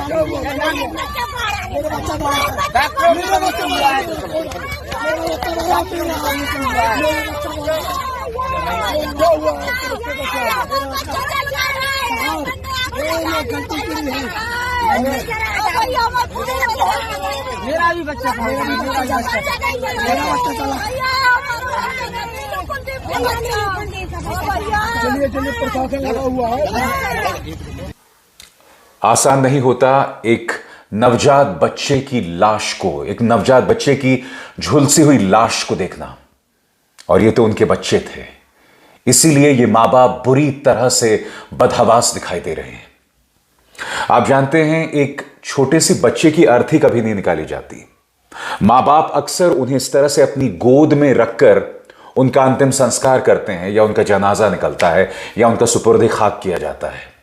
मेरा भी बच्चा चलिए प्रशासन लगा हुआ है। आसान नहीं होता एक नवजात बच्चे की लाश को, एक नवजात बच्चे की झुलसी हुई लाश को देखना, और ये तो उनके बच्चे थे। इसीलिए ये मां बाप बुरी तरह से बदहवास दिखाई दे रहे हैं। आप जानते हैं, एक छोटे से बच्चे की अर्थी कभी नहीं निकाली जाती। मां बाप अक्सर उन्हें इस तरह से अपनी गोद में रखकर उनका अंतिम संस्कार करते हैं, या उनका जनाजा निकलता है, या उनका सुपुर्द खाक किया जाता है।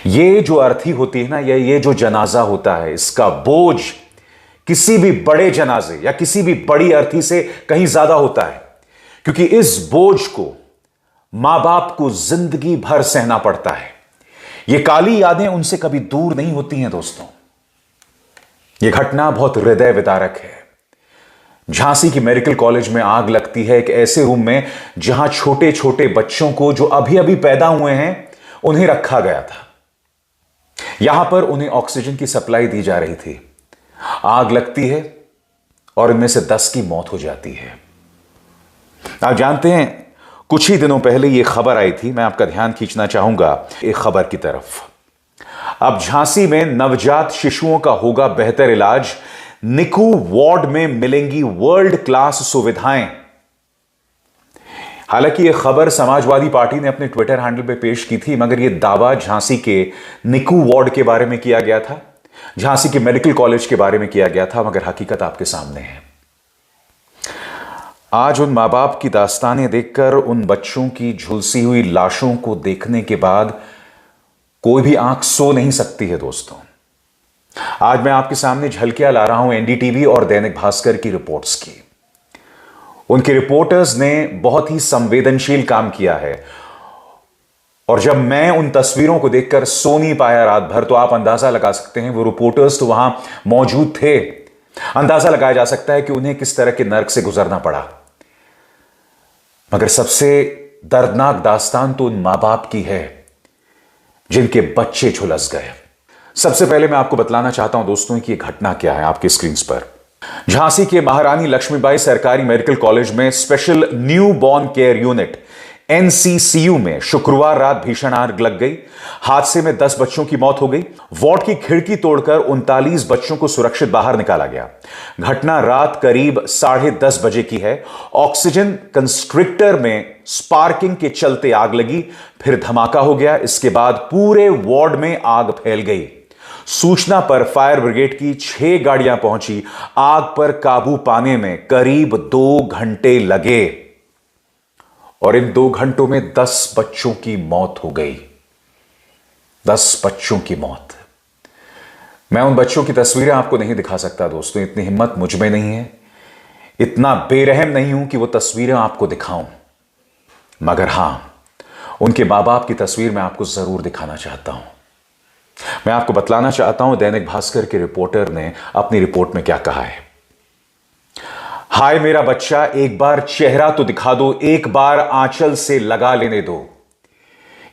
ये जो अर्थी होती है ना, ये जो जनाजा होता है, इसका बोझ किसी भी बड़े जनाजे या किसी भी बड़ी अर्थी से कहीं ज्यादा होता है, क्योंकि इस बोझ को मां बाप को जिंदगी भर सहना पड़ता है। ये काली यादें उनसे कभी दूर नहीं होती हैं दोस्तों। यह घटना बहुत हृदय विदारक है। झांसी की मेडिकल कॉलेज में आग लगती है एक ऐसे रूम में जहां छोटे छोटे बच्चों को, जो अभी अभी पैदा हुए हैं, उन्हें रखा गया था। यहां पर उन्हें ऑक्सीजन की सप्लाई दी जा रही थी। आग लगती है और इनमें से 10 की मौत हो जाती है। आप जानते हैं, कुछ ही दिनों पहले यह खबर आई थी। मैं आपका ध्यान खींचना चाहूंगा एक खबर की तरफ। अब झांसी में नवजात शिशुओं का होगा बेहतर इलाज, निकू वार्ड में मिलेंगी वर्ल्ड क्लास सुविधाएं। हालांकि यह खबर समाजवादी पार्टी ने अपने ट्विटर हैंडल पे पेश की थी, मगर यह दावा झांसी के निकू वार्ड के बारे में किया गया था, झांसी के मेडिकल कॉलेज के बारे में किया गया था, मगर हकीकत आपके सामने है। आज उन मां बाप की दास्तानें देखकर, उन बच्चों की झुलसी हुई लाशों को देखने के बाद कोई भी आंख सो नहीं सकती है दोस्तों। आज मैं आपके सामने झलकियां ला रहा हूं एनडीटीवी और दैनिक भास्कर की रिपोर्ट्स की। उनके रिपोर्टर्स ने बहुत ही संवेदनशील काम किया है, और जब मैं उन तस्वीरों को देखकर सो नहीं पाया रात भर, तो आप अंदाजा लगा सकते हैं वो रिपोर्टर्स तो वहां मौजूद थे। अंदाजा लगाया जा सकता है कि उन्हें किस तरह के नर्क से गुजरना पड़ा। मगर सबसे दर्दनाक दास्तान तो उन मां बाप की है जिनके बच्चे झुलस गए। सबसे पहले मैं आपको बतलाना चाहता हूं दोस्तों कि यह घटना क्या है। आपकी स्क्रीन पर झांसी के महारानी लक्ष्मीबाई सरकारी मेडिकल कॉलेज में special new born care unit NCCU में शुक्रवार रात भीषण आग लग गई। हादसे में 10 बच्चों की मौत हो गई। वार्ड की खिड़की तोड़कर 39 बच्चों को सुरक्षित बाहर निकाला गया। घटना रात करीब 10:30 बजे की है। ऑक्सीजन कंस्ट्रिक्टर में स्पार्किंग के चलते आग लगी, फिर धमाका हो गया। इसके बाद पूरे वार्ड में आग फैल गई। सूचना पर फायर ब्रिगेड की 6 गाड़ियां पहुंची। आग पर काबू पाने में करीब 2 घंटे लगे, और इन 2 घंटों में 10 बच्चों की मौत हो गई। 10 बच्चों की मौत। मैं उन बच्चों की तस्वीरें आपको नहीं दिखा सकता दोस्तों, इतनी हिम्मत मुझ में नहीं है, इतना बेरहम नहीं हूं कि वो तस्वीरें आपको दिखाऊं। मगर हां, उनके मां बाप की तस्वीर मैं आपको जरूर दिखाना चाहता हूं। मैं आपको बतलाना चाहता हूं दैनिक भास्कर के रिपोर्टर ने अपनी रिपोर्ट में क्या कहा है। हाय मेरा बच्चा, एक बार चेहरा तो दिखा दो, एक बार आंचल से लगा लेने दो।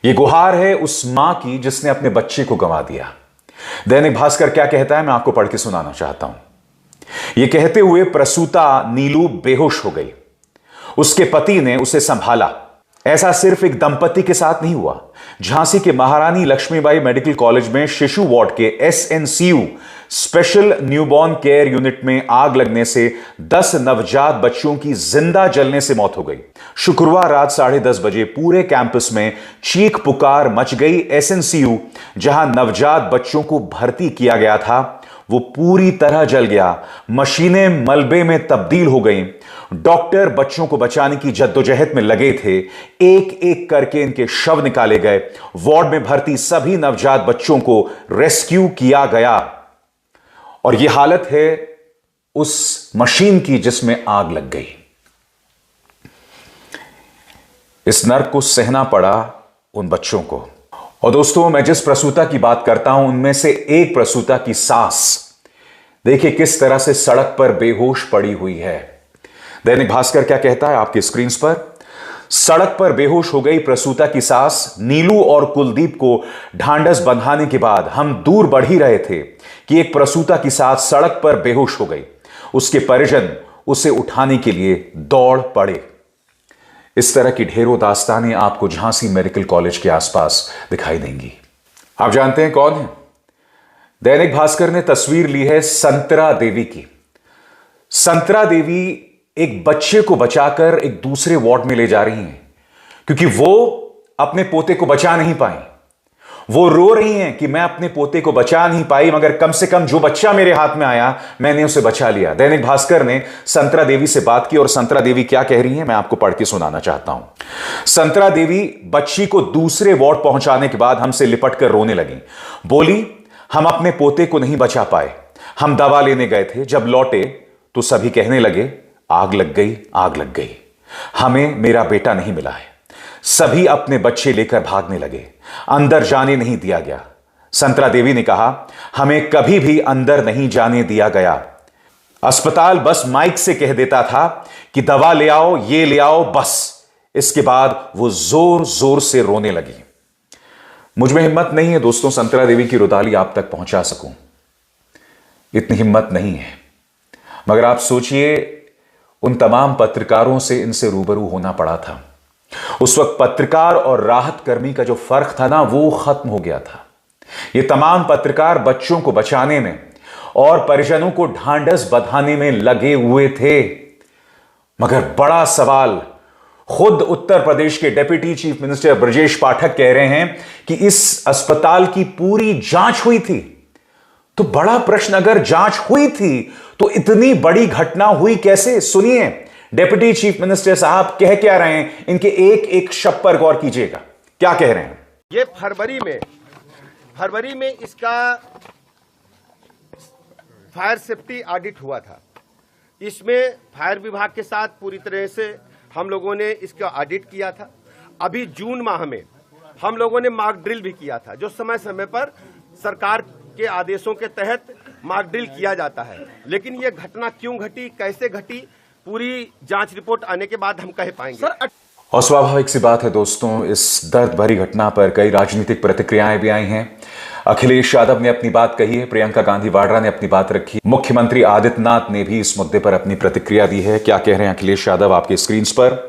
यह गुहार है उस मां की जिसने अपने बच्चे को गंवा दिया। दैनिक भास्कर क्या कहता है, मैं आपको पढ़ के सुनाना चाहता हूं। यह कहते हुए प्रसूता नीलू बेहोश हो गई। उसके पति ने उसे संभाला। ऐसा सिर्फ एक दंपति के साथ नहीं हुआ। झांसी के महारानी लक्ष्मीबाई मेडिकल कॉलेज में शिशु वार्ड के SNCU special newborn care unit में आग लगने से 10 नवजात बच्चों की जिंदा जलने से मौत हो गई। शुक्रवार रात 10:30 बजे पूरे कैंपस में चीख पुकार मच गई। एसएनसीयू जहां नवजात बच्चों को भर्ती किया गया था, वो पूरी तरह जल गया। मशीनें मलबे में तब्दील हो गईं। डॉक्टर बच्चों को बचाने की जद्दोजहद में लगे थे। एक एक करके इनके शव निकाले गए। वार्ड में भर्ती सभी नवजात बच्चों को रेस्क्यू किया गया। और यह हालत है उस मशीन की जिसमें आग लग गई। इस नर्क को सहना पड़ा उन बच्चों को, और दोस्तों, मैं जिस प्रसूता की बात करता हूं उनमें से एक प्रसूता की सास देखिए किस तरह से सड़क पर बेहोश पड़ी हुई है। दैनिक भास्कर क्या कहता है आपकी स्क्रीन पर? सड़क पर बेहोश हो गई प्रसूता की सास। नीलू और कुलदीप को ढांढस बंधाने के बाद हम दूर बढ़ ही रहे थे कि एक प्रसूता की सास सड़क पर बेहोश हो गई। उसके परिजन उसे उठाने के लिए दौड़ पड़े। इस तरह की ढेरों दास्तानें आपको झांसी मेडिकल कॉलेज के आसपास दिखाई देंगी। आप जानते हैं कौन है? दैनिक भास्कर ने तस्वीर ली है संतरा देवी की। संतरा देवी एक बच्चे को बचाकर एक दूसरे वार्ड में ले जा रही हैं क्योंकि वो अपने पोते को बचा नहीं पाई। वो रो रही हैं कि मैं अपने पोते को बचा नहीं पाई, मगर कम से कम जो बच्चा मेरे हाथ में आया मैंने उसे बचा लिया। दैनिक भास्कर ने संतरा देवी से बात की और संतरा देवी क्या कह रही हैं मैं आपको पढ़ के सुनाना चाहता हूं। संतरा देवी बच्ची को दूसरे वार्ड पहुंचाने के बाद हमसे लिपट कर रोने लगी। बोली, हम अपने पोते को नहीं बचा पाए। हम दवा लेने गए थे, जब लौटे तो सभी कहने लगे आग लग गई, आग लग गई। हमें मेरा बेटा नहीं मिला है। सभी अपने बच्चे लेकर भागने लगे। अंदर जाने नहीं दिया गया। संतरा देवी ने कहा, हमें कभी भी अंदर नहीं जाने दिया गया। अस्पताल बस माइक से कह देता था कि दवा ले आओ, ये ले आओ, बस। इसके बाद वो जोर जोर से रोने लगी। मुझ में हिम्मत नहीं है दोस्तों संतरा देवी की रुदाली आप तक पहुंचा सकूं, इतनी हिम्मत नहीं है। मगर आप सोचिए, उन तमाम पत्रकारों से इनसे रूबरू होना पड़ा था। उस वक्त पत्रकार और राहत कर्मी का जो फर्क था ना, वो खत्म हो गया था। ये तमाम पत्रकार बच्चों को बचाने में और परिजनों को ढांढस बंधाने में लगे हुए थे। मगर बड़ा सवाल, खुद उत्तर प्रदेश के deputy chief minister Brajesh Pathak कह रहे हैं कि इस अस्पताल की पूरी जांच हुई थी। तो बड़ा प्रश्न, अगर जांच हुई थी तो इतनी बड़ी घटना हुई कैसे? सुनिए डिप्टी चीफ मिनिस्टर साहब कह क्या रहे हैं, इनके एक एक शब्द पर गौर कीजिएगा। क्या कह रहे हैं? ये फरवरी में इसका फायर सेफ्टी ऑडिट हुआ था। इसमें फायर विभाग के साथ पूरी तरह से हम लोगों ने इसका ऑडिट किया था। अभी जून माह में हम लोगों ने मॉक ड्रिल भी किया था, जो समय समय पर सरकार के आदेशों के तहत मॉक ड्रिल किया जाता है। लेकिन ये घटना क्यों घटी, कैसे घटी, पूरी जांच रिपोर्ट आने के बाद हम कह पाएंगे। और स्वाभाविक सी बात है दोस्तों, इस दर्द भरी घटना पर कई राजनीतिक प्रतिक्रियाएं भी आई हैं। अखिलेश यादव ने अपनी बात कही है, प्रियंका गांधी वाड्रा ने अपनी बात रखी, मुख्यमंत्री आदित्यनाथ ने भी इस मुद्दे पर अपनी प्रतिक्रिया दी है। क्या कह रहे हैं अखिलेश यादव आपकी स्क्रीन पर?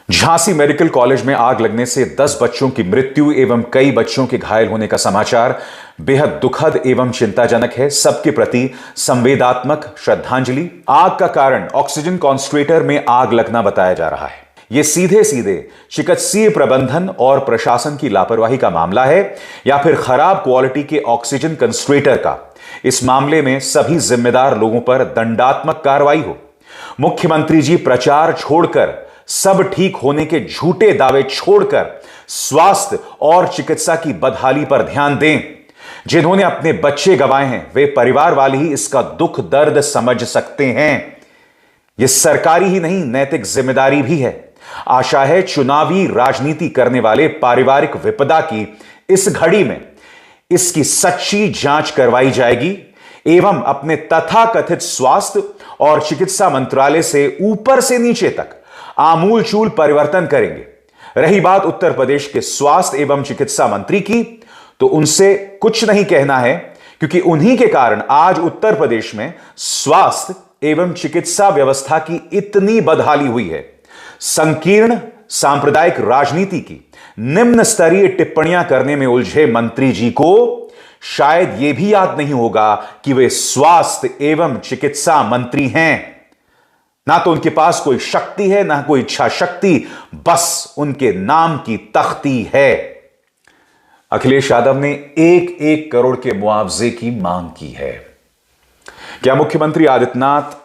झांसी मेडिकल कॉलेज में आग लगने से 10 बच्चों की मृत्यु एवं कई बच्चों के घायल होने का समाचार बेहद दुखद एवं चिंताजनक है। सबके प्रति संवेदनात्मक श्रद्धांजलि। आग का कारण ऑक्सीजन कॉन्संट्रेटर में आग लगना बताया जा रहा है। यह सीधे सीधे चिकित्सीय प्रबंधन और प्रशासन की लापरवाही का मामला है या फिर खराब क्वालिटी के ऑक्सीजन कंसंट्रेटर का। इस मामले में सभी जिम्मेदार लोगों पर दंडात्मक कार्रवाई हो। मुख्यमंत्री जी प्रचार छोड़कर, सब ठीक होने के झूठे दावे छोड़कर स्वास्थ्य और चिकित्सा की बदहाली पर ध्यान दें। जिन्होंने अपने बच्चे गंवाए हैं वे परिवार वाले ही इसका दुख दर्द समझ सकते हैं। यह सरकारी ही नहीं, नैतिक जिम्मेदारी भी है। आशा है चुनावी राजनीति करने वाले पारिवारिक विपदा की इस घड़ी में इसकी सच्ची जांच करवाई जाएगी एवं अपने तथाकथित स्वास्थ्य और चिकित्सा मंत्रालय से ऊपर से नीचे तक आमूलचूल परिवर्तन करेंगे। रही बात उत्तर प्रदेश के स्वास्थ्य एवं चिकित्सा मंत्री की, तो उनसे कुछ नहीं कहना है क्योंकि उन्हीं के कारण आज उत्तर प्रदेश में स्वास्थ्य एवं चिकित्सा व्यवस्था की इतनी बदहाली हुई है। संकीर्ण सांप्रदायिक राजनीति की निम्न स्तरीय टिप्पणियां करने में उलझे मंत्री जी को शायद यह भी याद नहीं होगा कि वे स्वास्थ्य एवं चिकित्सा मंत्री हैं। ना तो उनके पास कोई शक्ति है, ना कोई इच्छा शक्ति, बस उनके नाम की तख्ती है। अखिलेश यादव ने 1-1 करोड़ के मुआवजे की मांग की है। क्या मुख्यमंत्री आदित्यनाथ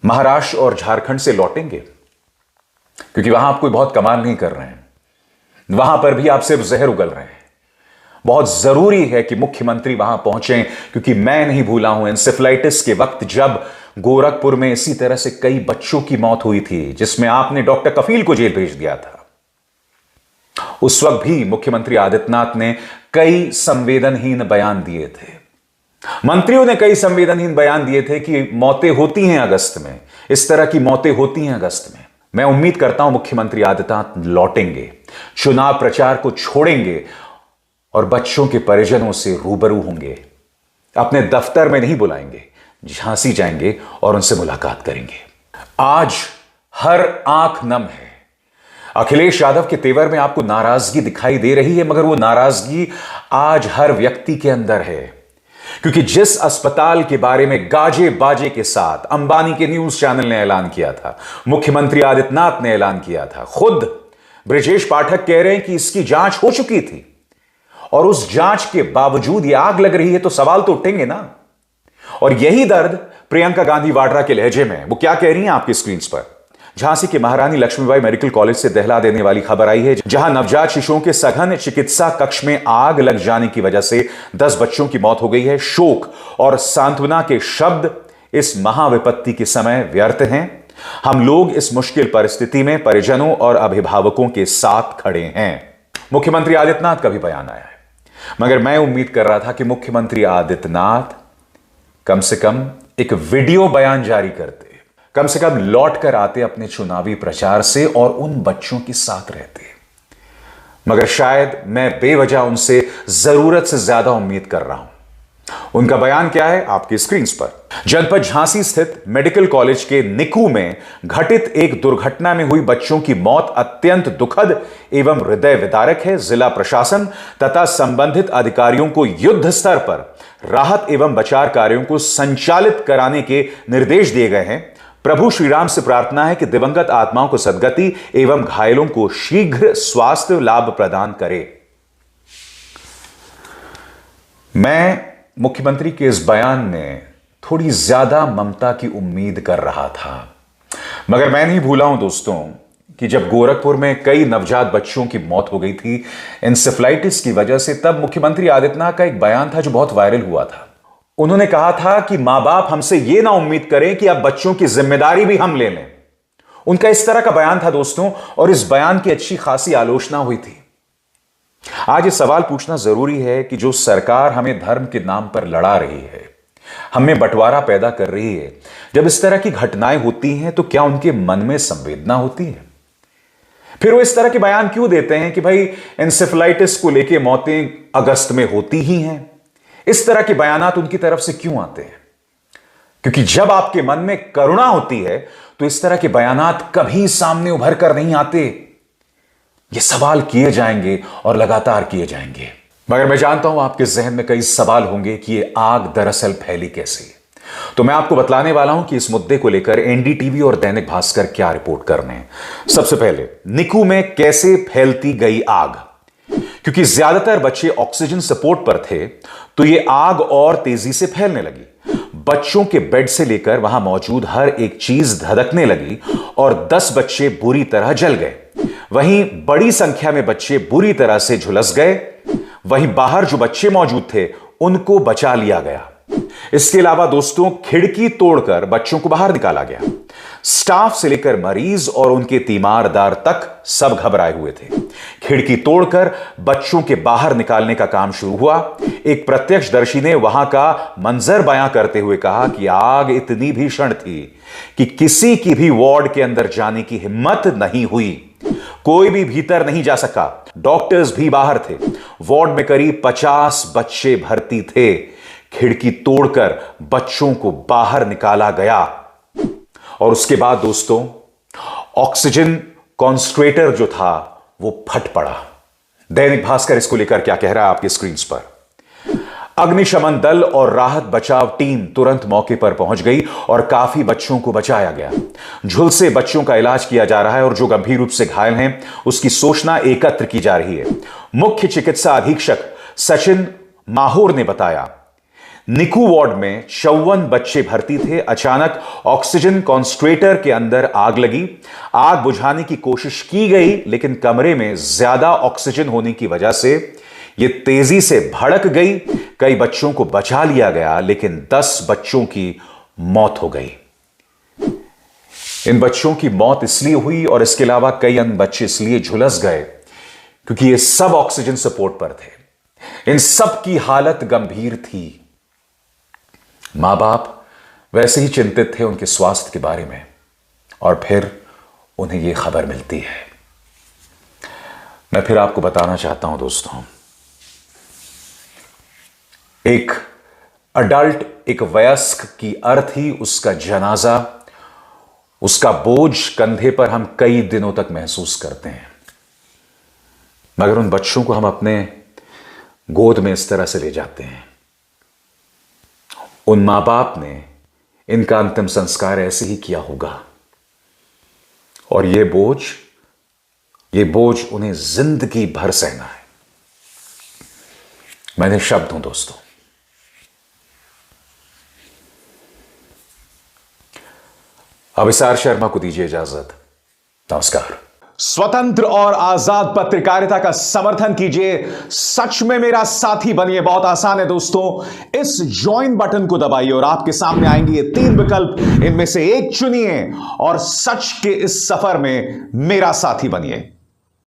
महाराष्ट्र और झारखंड से लौटेंगे? क्योंकि वहां आप कोई बहुत कमाल नहीं कर रहे हैं, वहां पर भी आप सिर्फ जहर उगल रहे हैं। बहुत जरूरी है कि मुख्यमंत्री वहां पहुंचे, क्योंकि मैं नहीं भूला हूं एंसेफेलाइटिस के वक्त जब गोरखपुर में इसी तरह से कई बच्चों की मौत हुई थी, जिसमें आपने डॉक्टर कफील को जेल भेज दिया था। उस वक्त भी मुख्यमंत्री आदित्यनाथ ने कई संवेदनहीन बयान दिए थे। मंत्रियों ने कई संवेदनहीन बयान दिए थे कि मौतें होती हैं अगस्त में, इस तरह की मौतें होती हैं अगस्त में। मैं उम्मीद करता हूं मुख्यमंत्री आदित्यनाथ लौटेंगे, चुनाव प्रचार को छोड़ेंगे और बच्चों के परिजनों से रूबरू होंगे। अपने दफ्तर में नहीं बुलाएंगे, झांसी जाएंगे और उनसे मुलाकात करेंगे। आज हर आंख नम है। अखिलेश यादव के तेवर में आपको नाराजगी दिखाई दे रही है, मगर वो नाराजगी आज हर व्यक्ति के अंदर है, क्योंकि जिस अस्पताल के बारे में गाजे बाजे के साथ अंबानी के न्यूज चैनल ने ऐलान किया था, मुख्यमंत्री आदित्यनाथ ने ऐलान किया था, खुद ब्रजेश पाठक कह रहे हैं कि इसकी जांच हो चुकी थी, और उस जांच के बावजूद ये आग लग रही है, तो सवाल तो उठेंगे ना। और यही दर्द प्रियंका गांधी वाड्रा के लहजे में वो क्या कह रही हैं आपकी स्क्रीन पर। झांसी के महारानी लक्ष्मीबाई मेडिकल कॉलेज से दहला देने वाली खबर आई है, जहां नवजात शिशुओं के सघन चिकित्सा कक्ष में आग लग जाने की वजह से 10 बच्चों की मौत हो गई है। शोक और सांत्वना के शब्द इस महाविपत्ति के समय व्यर्थ हैं। हम लोग इस मुश्किल परिस्थिति में परिजनों और अभिभावकों के साथ खड़े हैं। मुख्यमंत्री आदित्यनाथ का भी बयान आया है, मगर मैं उम्मीद कर रहा था कि मुख्यमंत्री आदित्यनाथ कम से कम एक वीडियो बयान जारी करते, कम से कम लौट कर आते अपने चुनावी प्रचार से और उन बच्चों के साथ रहते। मगर शायद मैं बेवजह उनसे जरूरत से ज्यादा उम्मीद कर रहा हूं। उनका बयान क्या है आपकी स्क्रीन पर। जनपद झांसी स्थित मेडिकल कॉलेज के निकू में घटित एक दुर्घटना में हुई बच्चों की मौत अत्यंत दुखद एवं हृदय विदारक है। जिला प्रशासन तथा संबंधित अधिकारियों को युद्ध स्तर पर राहत एवं बचाव कार्यों को संचालित कराने के निर्देश दिए गए हैं। प्रभु श्री राम से प्रार्थना है कि दिवंगत आत्माओं को सद्गति एवं घायलों को शीघ्र स्वास्थ्य लाभ प्रदान करे। मैं मुख्यमंत्री के इस बयान में थोड़ी ज्यादा ममता की उम्मीद कर रहा था, मगर मैं नहीं भूला हूं दोस्तों कि जब गोरखपुर में कई नवजात बच्चों की मौत हो गई थी इंसेफ्लाइटिस की वजह से, तब मुख्यमंत्री आदित्यनाथ का एक बयान था जो बहुत वायरल हुआ था। उन्होंने कहा था कि मां बाप हमसे यह ना उम्मीद करें कि अब बच्चों की जिम्मेदारी भी हम ले लें। उनका इस तरह का बयान था दोस्तों, और इस बयान की अच्छी खासी आलोचना हुई थी। आज ये सवाल पूछना जरूरी है कि जो सरकार हमें धर्म के नाम पर लड़ा रही है, हमें बंटवारा पैदा कर रही है, जब इस तरह की घटनाएं होती हैं तो क्या उनके मन में संवेदना होती है? फिर वो इस तरह के बयान क्यों देते हैं कि भाई इंसेफ्लाइटिस को लेकर मौतें अगस्त में होती ही हैं? इस तरह के बयानात उनकी तरफ से क्यों आते हैं? क्योंकि जब आपके मन में करुणा होती है तो इस तरह के बयानात कभी सामने उभर कर नहीं आते। ये सवाल किए जाएंगे और लगातार किए जाएंगे। मगर मैं जानता हूं आपके जहन में कई सवाल होंगे कि ये आग दरअसल फैली कैसे। तो मैं आपको बतलाने वाला हूं कि इस मुद्दे को लेकर एनडीटीवी और दैनिक भास्कर क्या रिपोर्ट कर रहे हैं। सबसे पहले, निकू में कैसे फैलती गई आग? क्योंकि ज्यादातर बच्चे ऑक्सीजन सपोर्ट पर थे तो यह आग और तेजी से फैलने लगी। बच्चों के बेड से लेकर वहां मौजूद हर एक चीज धधकने लगी और 10 बच्चे बुरी तरह जल गए। वहीं बड़ी संख्या में बच्चे बुरी तरह से झुलस गए। वहीं बाहर जो बच्चे मौजूद थे उनको बचा लिया गया। इसके अलावा दोस्तों, खिड़की तोड़कर बच्चों को बाहर निकाला गया। स्टाफ से लेकर मरीज और उनके तीमारदार तक सब घबराए हुए थे। खिड़की तोड़कर बच्चों के बाहर निकालने का काम शुरू हुआ। एक प्रत्यक्षदर्शी ने वहां का मंजर बयां करते हुए कहा कि आग इतनी भीषण थी कि किसी की भी वार्ड के अंदर जाने की हिम्मत नहीं हुई। कोई भी भीतर नहीं जा सका। डॉक्टर्स भी बाहर थे। वार्ड में करीब 50 बच्चे भर्ती थे। खिड़की तोड़कर बच्चों को बाहर निकाला गया और उसके बाद दोस्तों, ऑक्सीजन कॉन्संट्रेटर जो था वो फट पड़ा। दैनिक भास्कर इसको लेकर क्या कह रहा है आपकी स्क्रीन पर। अग्निशमन दल और राहत बचाव टीम तुरंत मौके पर पहुंच गई और काफी बच्चों को बचाया गया। झुलसे बच्चों का इलाज किया जा रहा है और जो गंभीर रूप से घायल हैं उसकी सूचना एकत्र की जा रही है। मुख्य चिकित्सा अधीक्षक सचिन माहौर ने बताया, निकू वार्ड में 54 बच्चे भर्ती थे। अचानक ऑक्सीजन कॉन्संट्रेटर के अंदर आग लगी। आग बुझाने की कोशिश की गई, लेकिन कमरे में ज्यादा ऑक्सीजन होने की वजह से यह तेजी से भड़क गई। कई बच्चों को बचा लिया गया, लेकिन 10 बच्चों की मौत हो गई। इन बच्चों की मौत इसलिए हुई और इसके अलावा कई अन्य बच्चे इसलिए झुलस गए क्योंकि ये सब ऑक्सीजन सपोर्ट पर थे। इन सब की हालत गंभीर थी। मां बाप वैसे ही चिंतित थे उनके स्वास्थ्य के बारे में, और फिर उन्हें यह खबर मिलती है। मैं फिर आपको बताना चाहता हूं दोस्तों, एक अडल्ट, एक वयस्क की अर्थ ही उसका जनाजा, उसका बोझ कंधे पर हम कई दिनों तक महसूस करते हैं। मगर उन बच्चों को हम अपने गोद में इस तरह से ले जाते हैं। उन मां बाप ने इनका अंतिम संस्कार ऐसे ही किया होगा, और यह बोझ उन्हें जिंदगी भर सहना है। मैंने शब्द हूं दोस्तों। अभिसार शर्मा को दीजिए इजाजत। नमस्कार। स्वतंत्र और आजाद पत्रकारिता का समर्थन कीजिए, सच में मेरा साथी बनिए। बहुत आसान है दोस्तों, इस ज्वाइन बटन को दबाइए और आपके सामने आएंगे ये 3 विकल्प। इनमें से एक चुनिए और सच के इस सफर में मेरा साथी बनिए।